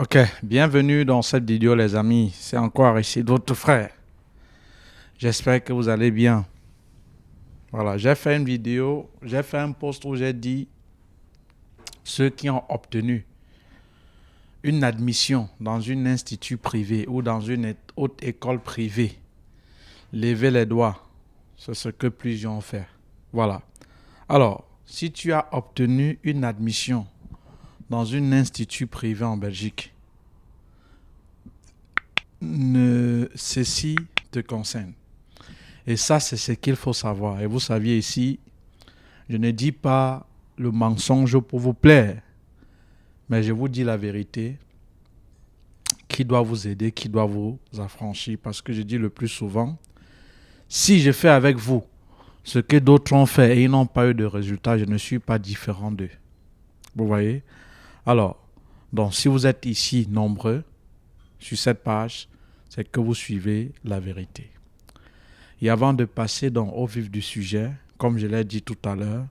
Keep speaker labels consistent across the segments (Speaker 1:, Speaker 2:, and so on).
Speaker 1: Ok, bienvenue dans cette vidéo les amis, c'est encore ici d'autres frères. J'espère que vous allez bien. Voilà, j'ai fait une vidéo, j'ai fait un post où j'ai dit ceux qui ont obtenu une admission dans un institut privé ou dans une haute école privée, levez les doigts, c'est ce que plusieurs ont fait. Voilà. Alors, si tu as obtenu une admission dans un institut privé en Belgique, ceci te concerne. Et ça, c'est ce qu'il faut savoir. Et vous saviez ici, je ne dis pas le mensonge pour vous plaire, mais je vous dis la vérité qui doit vous aider, qui doit vous affranchir. Parce que je dis le plus souvent, si je fais avec vous ce que d'autres ont fait et ils n'ont pas eu de résultat, je ne suis pas différent d'eux. Vous voyez? Alors, donc si vous êtes ici nombreux sur cette page, c'est que vous suivez la vérité. Et avant de passer au vif du sujet, comme je l'ai dit tout à l'heure,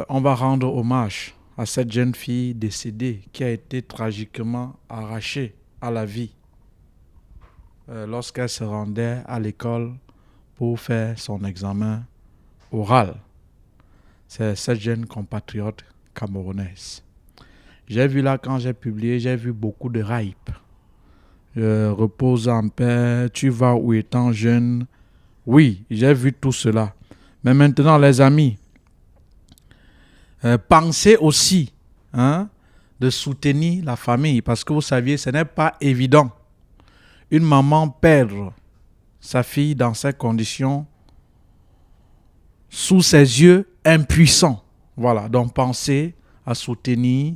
Speaker 1: on va rendre hommage à cette jeune fille décédée qui a été tragiquement arrachée à la vie lorsqu'elle se rendait à l'école pour faire son examen oral. C'est cette jeune compatriote camerounaise. J'ai vu là, quand j'ai publié, j'ai vu beaucoup de hype. Repose en paix, tu vas où étant jeune. Oui, j'ai vu tout cela. Mais maintenant, les amis, pensez aussi de soutenir la famille. Parce que vous saviez, ce n'est pas évident. Une maman perdre sa fille dans ces conditions, sous ses yeux impuissants. Voilà, donc pensez à soutenir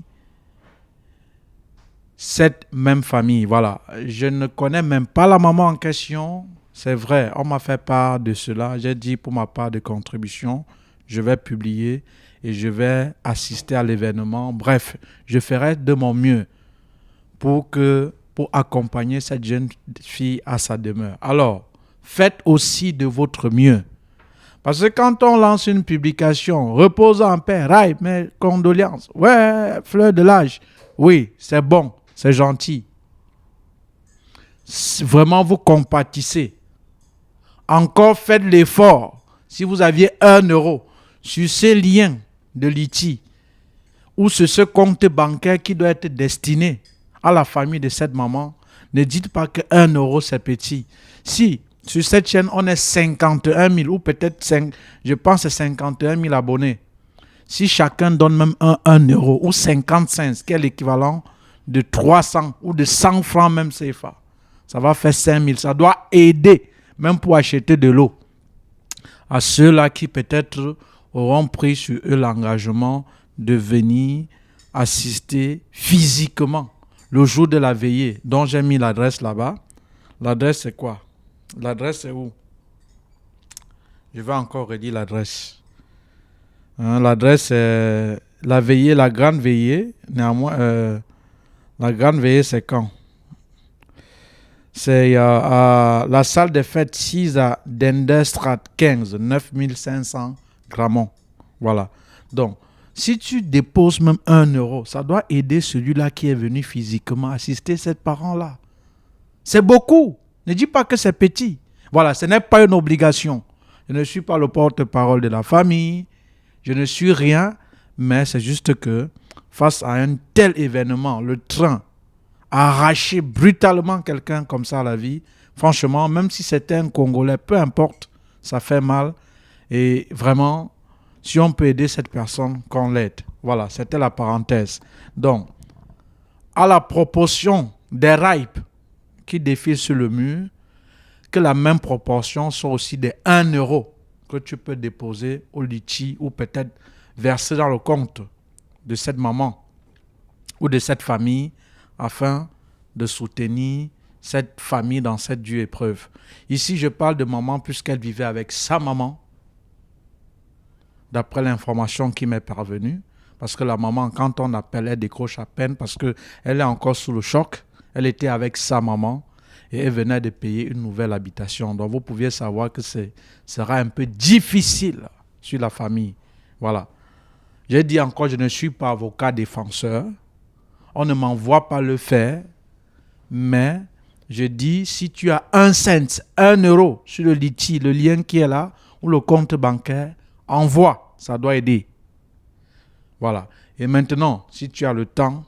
Speaker 1: cette même famille. Voilà, je ne connais même pas la maman en question. C'est vrai, on m'a fait part de cela. J'ai dit pour ma part de contribution, je vais publier et je vais assister à l'événement. Bref, je ferai de mon mieux pour accompagner cette jeune fille à sa demeure. Alors, faites aussi de votre mieux. Parce que quand on lance une publication, repose en paix, raille, mes condoléances, ouais, fleur de l'âge, oui, c'est bon, c'est gentil. Vraiment, vous compatissez. Encore faites l'effort. Si vous aviez 1 € sur ces liens de Liti, ou sur ce compte bancaire qui doit être destiné à la famille de cette maman, ne dites pas que 1 € c'est petit. Si sur cette chaîne on est 51 000 ou peut-être 5, je pense que c'est 51 000 abonnés. Si chacun donne même 1 € ou 55, ce qui est l'équivalent de 300 ou de 100 francs même CFA, ça va faire 5 000. Ça doit aider même pour acheter de l'eau à ceux-là qui peut-être auront pris sur eux l'engagement de venir assister physiquement le jour de la veillée, dont j'ai mis l'adresse là-bas. L'adresse c'est quoi? L'adresse c'est où? Je vais encore redire l'adresse. L'adresse c'est la veillée, la grande veillée. Néanmoins, la grande veillée c'est quand? C'est à la salle des fêtes 6 à Denderstraat 15, 9500 Gramont. Voilà. Donc, si tu déposes même 1 €, ça doit aider celui-là qui est venu physiquement assister cette parent-là. C'est beaucoup. Ne dis pas que c'est petit. Voilà, ce n'est pas une obligation. Je ne suis pas le porte-parole de la famille. Je ne suis rien. Mais c'est juste que face à un tel événement, le train arracher brutalement quelqu'un comme ça à la vie, franchement, même si c'était un Congolais, peu importe, ça fait mal. Et vraiment, si on peut aider cette personne, qu'on l'aide. Voilà, c'était la parenthèse. Donc, à la proportion des hypes qui défilent sur le mur, que la même proportion soit aussi des 1 € que tu peux déposer au Litchi ou peut-être verser dans le compte de cette maman ou de cette famille afin de soutenir cette famille dans cette dure épreuve. Ici, je parle de maman puisqu'elle vivait avec sa maman, d'après l'information qui m'est parvenue, parce que la maman, quand on appelle, elle décroche à peine parce qu'elle est encore sous le choc. Elle était avec sa maman et elle venait de payer une nouvelle habitation. Donc, vous pouviez savoir que ce sera un peu difficile sur la famille. Voilà. J'ai dit encore, je ne suis pas avocat défenseur. on ne m'envoie pas le faire, mais je dis, si tu as 1 cent, 1 euro sur le Litchi, le lien qui est là, ou le compte bancaire, envoie, ça doit aider. Voilà. Et maintenant, si tu as le temps,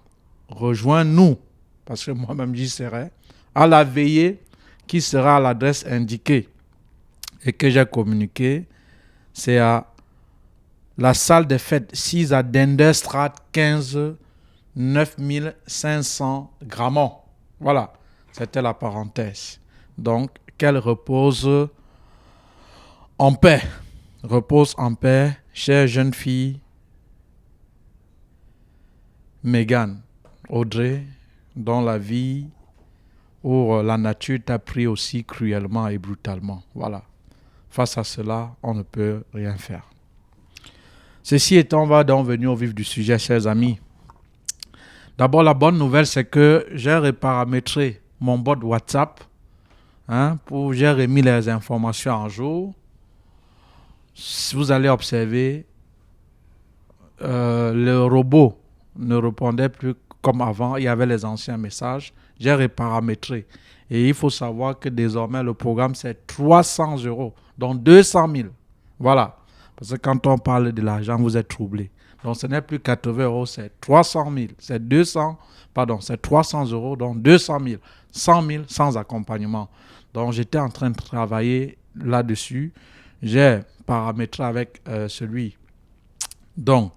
Speaker 1: rejoins-nous, parce que moi-même j'y serai, à la veillée qui sera à l'adresse indiquée et que j'ai communiquée. C'est à la salle des fêtes 6 à Denderstraat 15 9500 Grammont. Voilà, c'était la parenthèse. Donc, qu'elle repose en paix. Repose en paix, chère jeune fille Mégane, Audrey, dont la vie ou la nature t'a pris aussi cruellement et brutalement. Voilà. Face à cela, on ne peut rien faire. Ceci étant, on va donc venir au vif du sujet, chers amis. D'abord, la bonne nouvelle, c'est que j'ai reparamétré mon bot WhatsApp. J'ai remis les informations en jour. Vous allez observer, le robot ne répondait plus comme avant. Il y avait les anciens messages. J'ai reparamétré. Et il faut savoir que désormais, le programme, c'est 300 €, donc 200 000. Voilà. Parce que quand on parle de l'argent, vous êtes troublé. Donc, ce n'est plus 80 €, c'est 300 000. C'est 300 €, donc 200 000. 100 000 sans accompagnement. Donc, j'étais en train de travailler là-dessus. J'ai paramétré avec celui. Donc,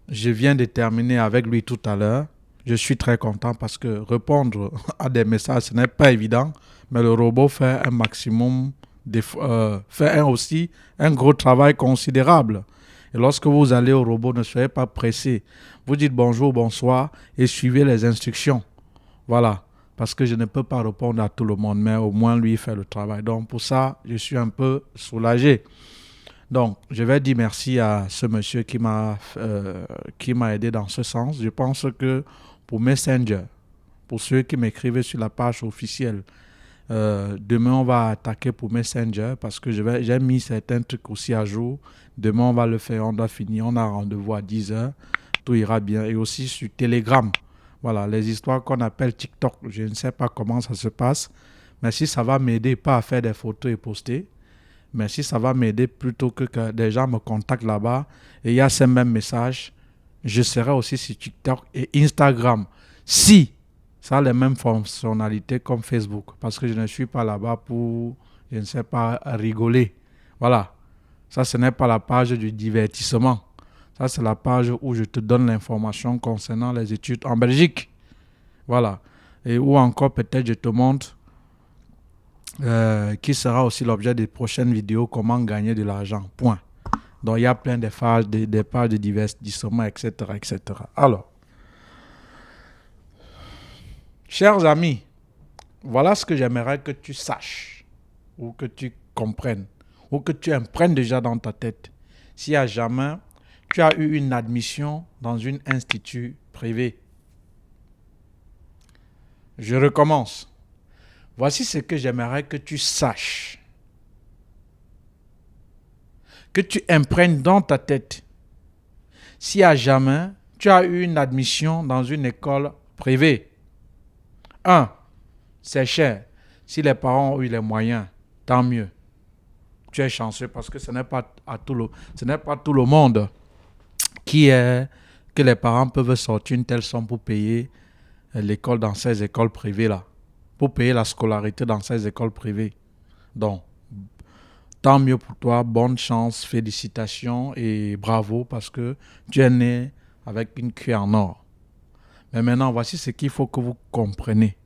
Speaker 1: je viens de terminer avec lui tout à l'heure. Je suis très content parce que répondre à des messages, ce n'est pas évident. Mais le robot fait un maximum, fait aussi un gros travail considérable. Et lorsque vous allez au robot, ne soyez pas pressé. Vous dites bonjour, bonsoir et suivez les instructions. Voilà. Parce que je ne peux pas répondre à tout le monde, mais au moins lui fait le travail. Donc pour ça, je suis un peu soulagé. Donc, je vais dire merci à ce monsieur qui m'a aidé dans ce sens. Je pense que pour Messenger, pour ceux qui m'écrivent sur la page officielle, demain on va attaquer pour Messenger parce que j'ai mis certains trucs aussi à jour. Demain on va le faire, on doit finir, on a rendez-vous à 10h, tout ira bien. Et aussi sur Telegram, voilà, les histoires qu'on appelle TikTok, je ne sais pas comment ça se passe, mais si ça va m'aider pas à faire des photos et poster, mais si ça va m'aider plutôt que des gens me contactent là-bas et il y a ces mêmes messages, je serai aussi sur TikTok et Instagram. Si ça a les mêmes fonctionnalités comme Facebook, parce que je ne suis pas là-bas pour, je ne sais pas, rigoler. Voilà. Ça, ce n'est pas la page du divertissement. Ça, c'est la page où je te donne l'information concernant les études en Belgique. Voilà. Et où encore peut-être je te montre qui sera aussi l'objet des prochaines vidéos, comment gagner de l'argent, point. Donc il y a plein de pages, des pages de divertissement, etc., etc. Alors, chers amis, voilà ce que j'aimerais que tu saches, ou que tu comprennes, ou que tu imprègnes déjà dans ta tête. Si à jamais tu as eu une admission dans un institut privé, je recommence. Voici ce que j'aimerais que tu saches, que tu imprègnes dans ta tête. Si à jamais tu as eu une admission dans une école privée, 1. C'est cher. Si les parents ont eu les moyens, tant mieux. Tu es chanceux parce que ce n'est pas tout le monde que les parents peuvent sortir une telle somme pour payer l'école dans ces écoles privées-là, pour payer la scolarité dans ces écoles privées. Donc, tant mieux pour toi, bonne chance, félicitations et bravo parce que tu es né avec une cuillère en or. Mais maintenant, voici ce qu'il faut que vous compreniez.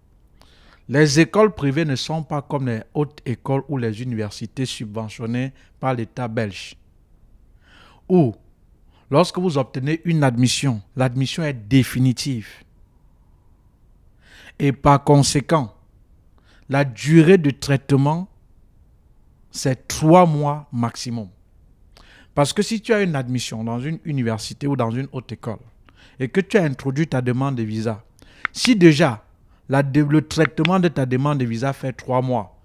Speaker 1: Les écoles privées ne sont pas comme les hautes écoles ou les universités subventionnées par l'État belge. Où, lorsque vous obtenez une admission, l'admission est définitive. Et par conséquent, la durée de traitement, c'est 3 mois maximum. Parce que si tu as une admission dans une université ou dans une haute école et que tu as introduit ta demande de visa, si déjà le traitement de ta demande de visa fait 3 mois,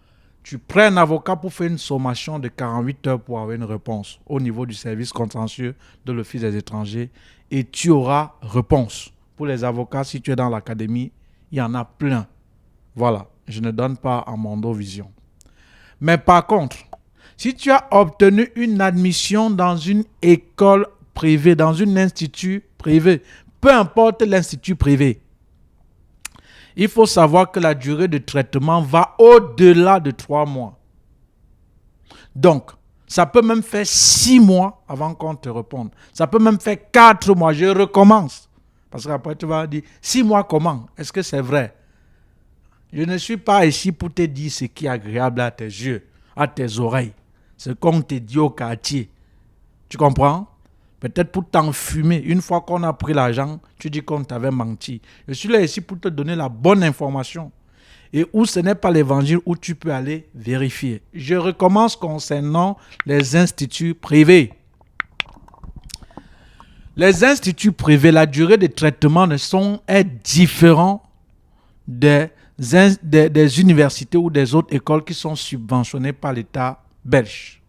Speaker 1: tu prends un avocat pour faire une sommation de 48 heures pour avoir une réponse au niveau du service contentieux de l'Office des étrangers et tu auras réponse Pour les avocats, si tu es dans l'académie, il y en a plein. Voilà, je ne donne pas à Mondo Vision. Mais par contre, si tu as obtenu une admission dans une école privée, dans un institut privé, peu importe l'institut privé, il faut savoir que la durée de traitement va au-delà de 3 mois. Donc, ça peut même faire 6 mois avant qu'on te réponde. Ça peut même faire 4 mois. Je recommence. Parce qu'après, tu vas dire, 6 mois comment? Est-ce que c'est vrai? Je ne suis pas ici pour te dire ce qui est agréable à tes yeux, à tes oreilles. Ce qu'on te dit au quartier. Tu comprends? Peut-être pour t'enfumer. Une fois qu'on a pris l'argent, tu dis qu'on t'avait menti. Je suis là ici pour te donner la bonne information. Et où ce n'est pas l'évangile, où tu peux aller vérifier. Je recommence concernant les instituts privés. Les instituts privés, la durée de traitement est différente des universités ou des autres écoles qui sont subventionnées par l'État belge.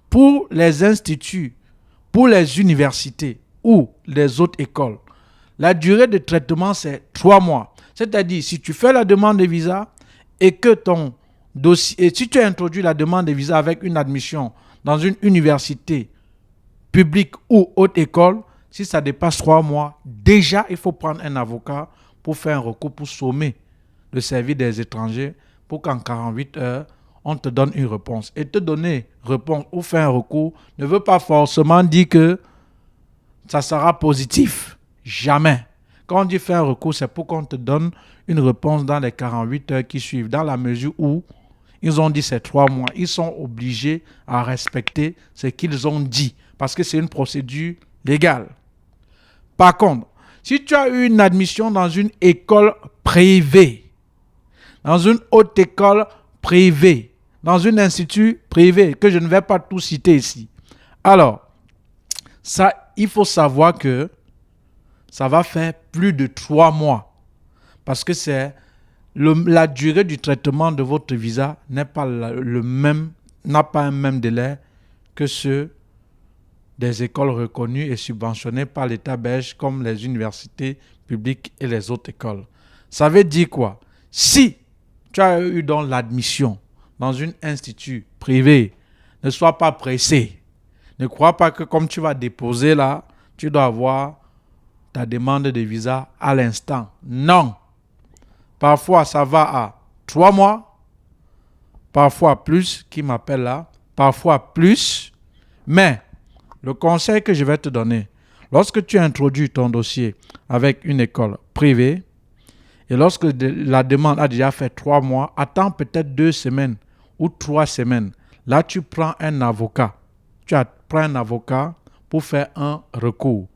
Speaker 1: Pour les instituts, pour les universités ou les autres écoles, la durée de traitement, c'est 3 mois. C'est-à-dire, si tu fais la demande de visa et que ton dossier, et si tu introduis la demande de visa avec une admission dans une université publique ou haute école, si ça dépasse 3 mois, déjà, il faut prendre un avocat pour faire un recours pour sommer le service des étrangers pour qu'en 48 heures, on te donne une réponse. Et te donner réponse ou faire un recours ne veut pas forcément dire que ça sera positif. Jamais. Quand on dit faire un recours, c'est pour qu'on te donne une réponse dans les 48 heures qui suivent. Dans la mesure où ils ont dit c'est 3 mois. Ils sont obligés à respecter ce qu'ils ont dit. Parce que c'est une procédure légale. Par contre, si tu as eu une admission dans une école privée, dans une haute école privée, dans un institut privé, que je ne vais pas tout citer ici. Alors, ça, il faut savoir que ça va faire plus de 3 mois. Parce que la durée du traitement de votre visa n'a pas un même délai que ceux des écoles reconnues et subventionnées par l'État belge comme les universités publiques et les autres écoles. Ça veut dire quoi? Si tu as eu donc l'admission dans un institut privé, ne sois pas pressé. Ne crois pas que comme tu vas déposer là, tu dois avoir ta demande de visa à l'instant. Non. Parfois, ça va à 3 mois, parfois plus, qui m'appelle là, parfois plus. Mais le conseil que je vais te donner, lorsque tu introduis ton dossier avec une école privée, et lorsque la demande a déjà fait 3 mois, attends peut-être 2 semaines ou 3 semaines. Là, tu prends un avocat. Tu prends un avocat pour faire un recours.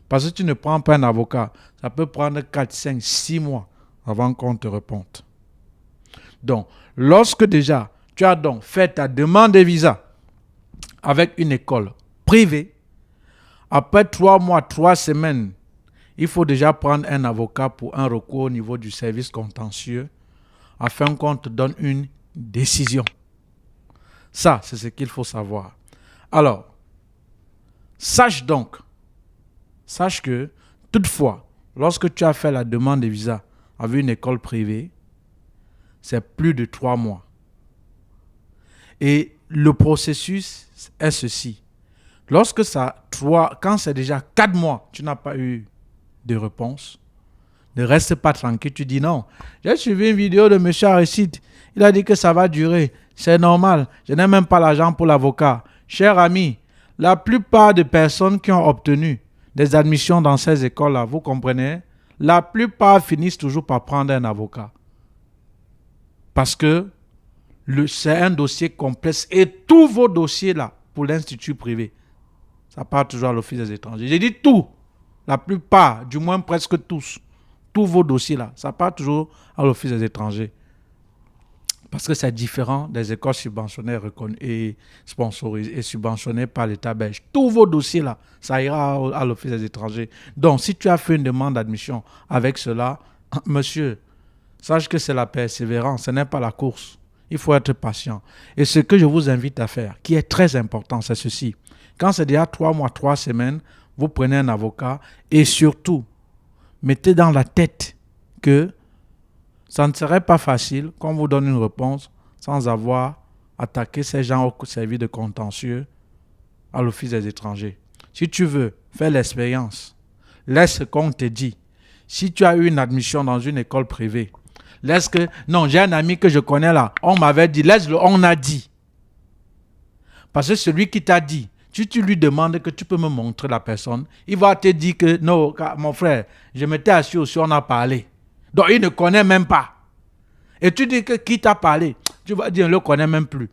Speaker 1: Parce que tu ne prends pas un avocat, ça peut prendre 4, 5, 6 mois avant qu'on te réponde. Donc, lorsque déjà tu as donc fait ta demande de visa avec une école privée, après 3 mois, 3 semaines, il faut déjà prendre un avocat pour un recours au niveau du service contentieux afin qu'on te donne une décision. Ça, c'est ce qu'il faut savoir. Alors, sache que, toutefois, lorsque tu as fait la demande de visa avec une école privée, c'est plus de 3 mois. Et le processus est ceci. Quand c'est déjà 4 mois, tu n'as pas eu de réponse, ne reste pas tranquille. Tu dis non, j'ai suivi une vidéo de M. Aristide. Il a dit que ça va durer. C'est normal. Je n'ai même pas l'argent pour l'avocat. Cher ami, la plupart des personnes qui ont obtenu des admissions dans ces écoles-là, vous comprenez, la plupart finissent toujours par prendre un avocat. Parce que c'est un dossier complexe et tous vos dossiers-là, pour l'institut privé, ça part toujours à l'Office des étrangers. J'ai dit tout. La plupart, du moins presque tous vos dossiers-là, ça part toujours à l'Office des étrangers. Parce que c'est différent des écoles subventionnées reconnues et sponsorisées et subventionnées par l'État belge. Tous vos dossiers-là, ça ira à l'Office des étrangers. Donc, si tu as fait une demande d'admission avec cela, monsieur, sache que c'est la persévérance, ce n'est pas la course. Il faut être patient. Et ce que je vous invite à faire, qui est très important, c'est ceci. Quand c'est déjà 3 mois, 3 semaines, vous prenez un avocat et surtout, mettez dans la tête que ça ne serait pas facile qu'on vous donne une réponse sans avoir attaqué ces gens au service de contentieux à l'Office des étrangers. Si tu veux faire l'expérience, laisse ce qu'on te dit. Si tu as eu une admission dans une école privée, laisse que... Non, j'ai un ami que je connais là, on m'avait dit, laisse le on a dit. Parce que celui qui t'a dit, si tu lui demandes que tu peux me montrer la personne, il va te dire que non, mon frère, je m'étais assis aussi, on a parlé. Donc il ne connaît même pas. Et tu dis que qui t'a parlé, tu vas dire, on ne le connaît même plus.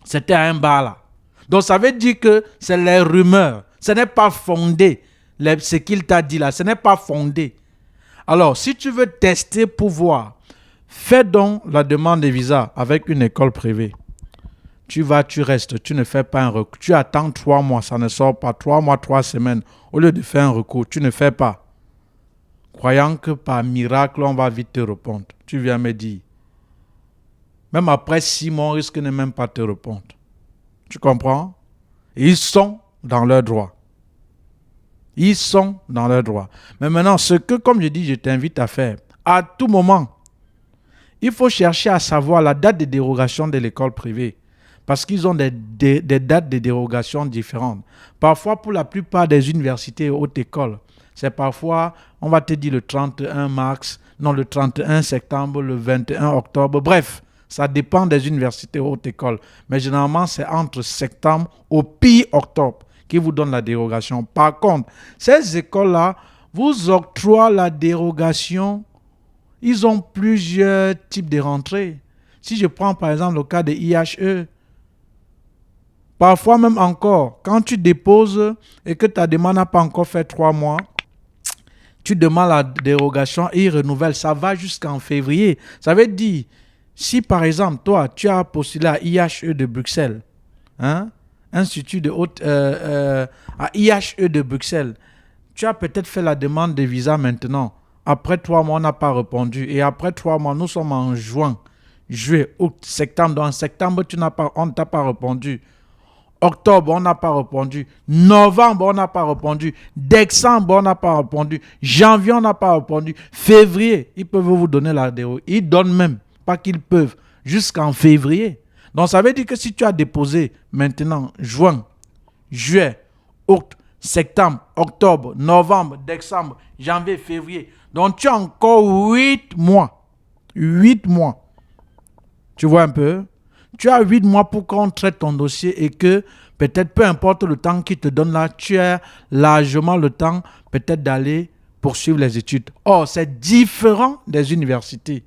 Speaker 1: C'était à un bar là. Donc ça veut dire que c'est les rumeurs. Ce n'est pas fondé. Ce qu'il t'a dit là, ce n'est pas fondé. Alors, si tu veux tester pour voir, fais donc la demande de visa avec une école privée. Tu vas, tu restes, tu ne fais pas un recours. Tu attends 3 mois, ça ne sort pas. 3 mois, 3 semaines. Au lieu de faire un recours, tu ne fais pas. Croyant que par miracle, on va vite te répondre. Tu viens me dire. Même après 6 mois, on risque de même pas te répondre. Tu comprends? Ils sont dans leurs droits. Ils sont dans leurs droits. Mais maintenant, ce que, comme je dis, je t'invite à faire, à tout moment, il faut chercher à savoir la date de dérogation de l'école privée. Parce qu'ils ont des dates de dérogation différentes. Parfois, pour la plupart des universités et hautes écoles, c'est parfois, on va te dire le 31 mars, non, le 31 septembre, le 21 octobre, bref. Ça dépend des universités et hautes écoles. Mais généralement, c'est entre septembre au pire octobre qui vous donne la dérogation. Par contre, ces écoles-là vous octroient la dérogation. Ils ont plusieurs types de rentrées. Si je prends par exemple le cas de IHE, parfois même encore, quand tu déposes et que ta demande n'a pas encore fait 3 mois, tu demandes la dérogation et ils renouvellent. Ça va jusqu'en février. Ça veut dire, si par exemple, toi, tu as postulé à IHE de Bruxelles, Institut de haute, à IHE de Bruxelles, tu as peut-être fait la demande de visa maintenant. Après 3 mois, on n'a pas répondu. Et après 3 mois, nous sommes en juin, juillet, août, septembre. Donc en septembre, on ne t'a pas répondu. Octobre, on n'a pas répondu. Novembre, on n'a pas répondu. Décembre, on n'a pas répondu. Janvier, on n'a pas répondu. Février, ils peuvent vous donner la dérogation. Ils donnent même, pas qu'ils peuvent, jusqu'en février. Donc, ça veut dire que si tu as déposé maintenant juin, juillet, août, septembre, octobre, novembre, décembre, janvier, février, donc tu as encore 8 mois. 8 mois. Tu vois un peu? Tu as 8 mois pour qu'on traite ton dossier et que peut-être peu importe le temps qu'il te donne là, tu as largement le temps peut-être d'aller poursuivre les études. Or, c'est différent des universités.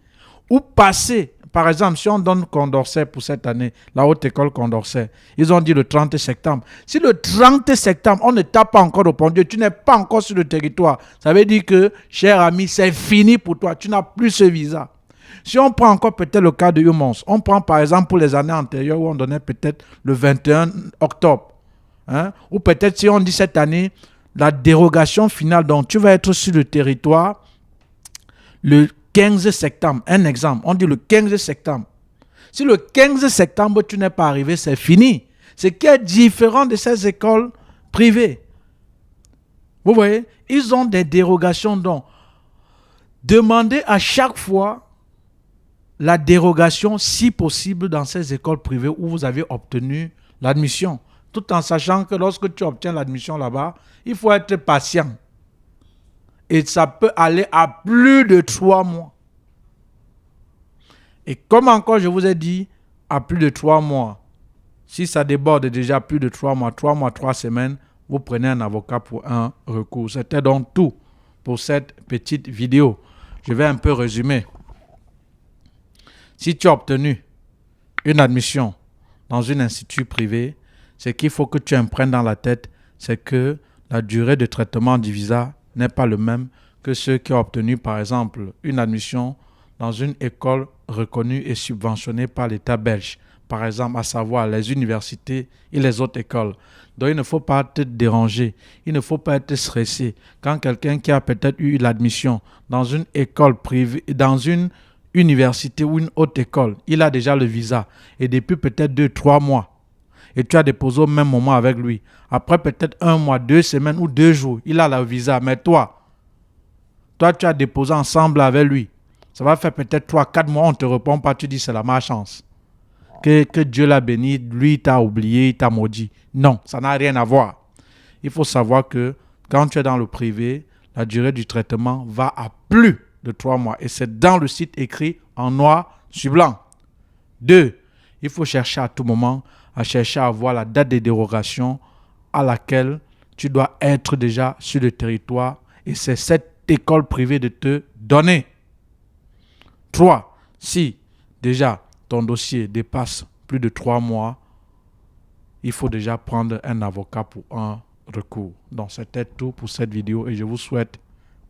Speaker 1: Ou passer. Par exemple, si on donne Condorcet pour cette année, la haute école Condorcet, ils ont dit le 30 septembre. Si le 30 septembre, on ne t'a pas encore répondu, tu n'es pas encore sur le territoire, ça veut dire que, cher ami, c'est fini pour toi, tu n'as plus ce visa. Si on prend encore peut-être le cas de Humons, on prend par exemple pour les années antérieures où on donnait peut-être le 21 octobre, ou peut-être si on dit cette année, la dérogation finale, donc tu vas être sur le territoire le 15 septembre, un exemple, on dit le 15 septembre. Si le 15 septembre, tu n'es pas arrivé, c'est fini. Ce qui est différent de ces écoles privées. Vous voyez, ils ont des dérogations. Donc, demandez à chaque fois la dérogation, si possible, dans ces écoles privées où vous avez obtenu l'admission. Tout en sachant que lorsque tu obtiens l'admission là-bas, il faut être patient. Et ça peut aller à plus de 3 mois. Et comme encore je vous ai dit, à plus de 3 mois, si ça déborde déjà plus de 3 mois, 3 semaines, vous prenez un avocat pour un recours. C'était donc tout pour cette petite vidéo. Je vais un peu résumer. Si tu as obtenu une admission dans un institut privé, ce qu'il faut que tu imprègnes dans la tête, c'est que la durée de traitement du visa n'est pas le même que ceux qui ont obtenu, par exemple, une admission dans une école reconnue et subventionnée par l'État belge, par exemple, à savoir les universités et les autres écoles. Donc, il ne faut pas te déranger, il ne faut pas être stressé. Quand quelqu'un qui a peut-être eu l'admission dans une école privée, dans une université ou une haute école, il a déjà le visa et depuis peut-être 2-3 mois, et tu as déposé au même moment avec lui. Après peut-être 1 mois, 2 semaines ou 2 jours, il a le visa. Mais toi Toi, tu as déposé ensemble avec lui. Ça va faire peut-être 3-4 mois, on ne te répond pas, tu dis c'est la malchance. Que Dieu l'a béni, lui, il t'a oublié, il t'a maudit. Non, ça n'a rien à voir. Il faut savoir que quand tu es dans le privé, la durée du traitement va à plus de 3 mois. Et c'est dans le site écrit en noir sur blanc. 2, il faut chercher à tout moment, à voir la date de dérogation à laquelle tu dois être déjà sur le territoire. Et c'est cette école privée de te donner. 3, si déjà ton dossier dépasse plus de 3 mois, il faut déjà prendre un avocat pour un recours. Donc, c'était tout pour cette vidéo et je vous souhaite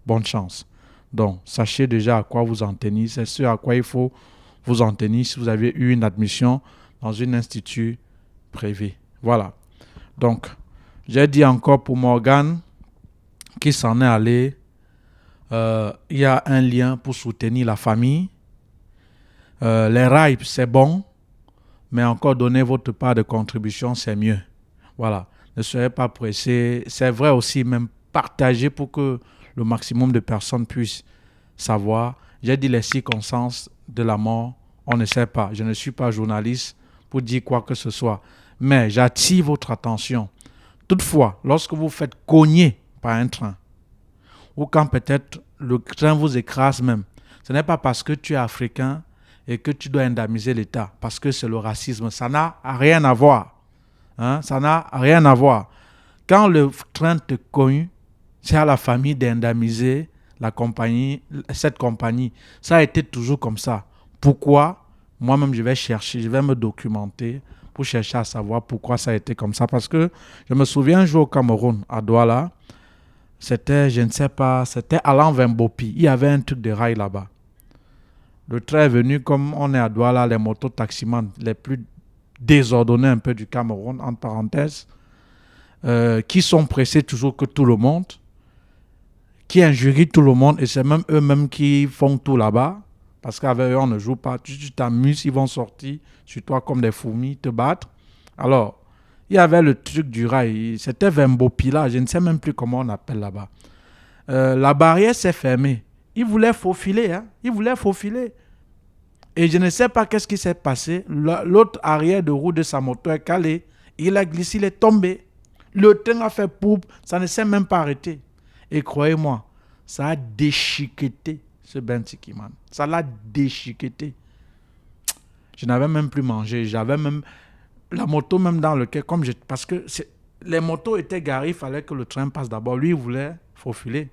Speaker 1: bonne chance. Donc, sachez déjà à quoi vous en tenir. C'est ce à quoi il faut vous en tenir si vous avez eu une admission dans un institut privé. Voilà. Donc, j'ai dit encore pour Morgan qui s'en est allé, il y a un lien pour soutenir la famille. Les rails, c'est bon, mais encore donner votre part de contribution, c'est mieux. Voilà. Ne soyez pas pressés. C'est vrai aussi, même partager pour que le maximum de personnes puissent savoir. J'ai dit les circonstances de la mort, on ne sait pas. Je ne suis pas journaliste pour dire quoi que ce soit. Mais j'attire votre attention. Toutefois, lorsque vous faites cogner par un train, ou quand peut-être le train vous écrase même, ce n'est pas parce que tu es africain et que tu dois indemniser l'État, parce que c'est le racisme. Ça n'a rien à voir. Ça n'a rien à voir. Quand le train te cogne, c'est à la famille d'indemniser la compagnie, cette compagnie. Ça a été toujours comme ça. Pourquoi? Moi-même, je vais chercher, je vais me documenter pour chercher à savoir pourquoi ça a été comme ça. Parce que je me souviens un jour au Cameroun, à Douala, c'était, je ne sais pas, c'était Alain Vembopi. Il y avait un truc de rail là-bas. Le train est venu, comme on est à Douala, les motos taximans les plus désordonnés un peu du Cameroun, entre parenthèses, qui sont pressés toujours que tout le monde, qui injurient tout le monde, et c'est même eux-mêmes qui font tout là-bas, parce qu'avec eux, on ne joue pas. Tu t'amuses, ils vont sortir sur toi comme des fourmis, te battre. Alors, il y avait le truc du rail, c'était Vembopila, je ne sais même plus comment on appelle là-bas. La barrière s'est fermée. Ils voulaient faufiler, ils voulaient faufiler. Et je ne sais pas qu'est-ce qui s'est passé. L'autre arrière de roue de sa moto est calé. Il a glissé, il est tombé. Le train a fait poupe, ça ne s'est même pas arrêté. Et croyez-moi, ça a déchiqueté ce Benzikiman. Ça l'a déchiqueté. Je n'avais même plus mangé. J'avais même la moto même dans lequel, parce que les motos étaient garées, il fallait que le train passe d'abord. Lui, il voulait faufiler.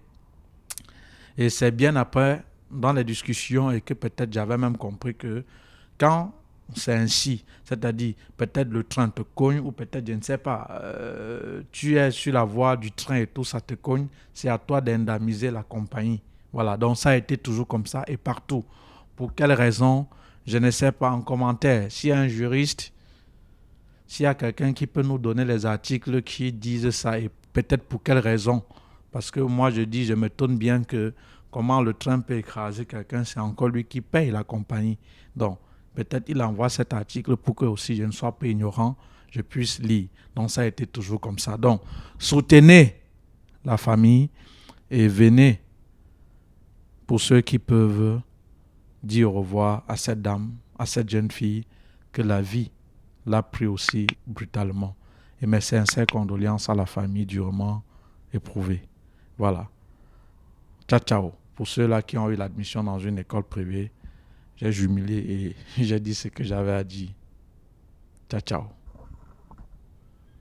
Speaker 1: Et c'est bien après, dans les discussions, et que peut-être j'avais même compris que quand c'est ainsi, c'est-à-dire peut-être le train te cogne ou peut-être, je ne sais pas, tu es sur la voie du train et tout, ça te cogne, c'est à toi d'indemniser la compagnie. Voilà, donc ça a été toujours comme ça et partout. Pour quelle raison, je ne sais pas en commentaire. S'il y a un juriste, s'il y a quelqu'un qui peut nous donner les articles qui disent ça et peut-être pour quelle raison. Parce que moi, je m'étonne bien que comment le train peut écraser quelqu'un, c'est encore lui qui paye la compagnie. Donc, peut-être il envoie cet article pour que aussi je ne sois pas ignorant, je puisse lire. Donc, ça a été toujours comme ça. Donc, soutenez la famille et venez pour ceux qui peuvent dire au revoir à cette dame, à cette jeune fille, que la vie l'a pris aussi brutalement. Et mes sincères condoléances à la famille durement éprouvée. Voilà. Ciao, ciao. Pour ceux-là qui ont eu l'admission dans une école privée, j'ai jumelé et j'ai dit ce que j'avais à dire. Ciao, ciao.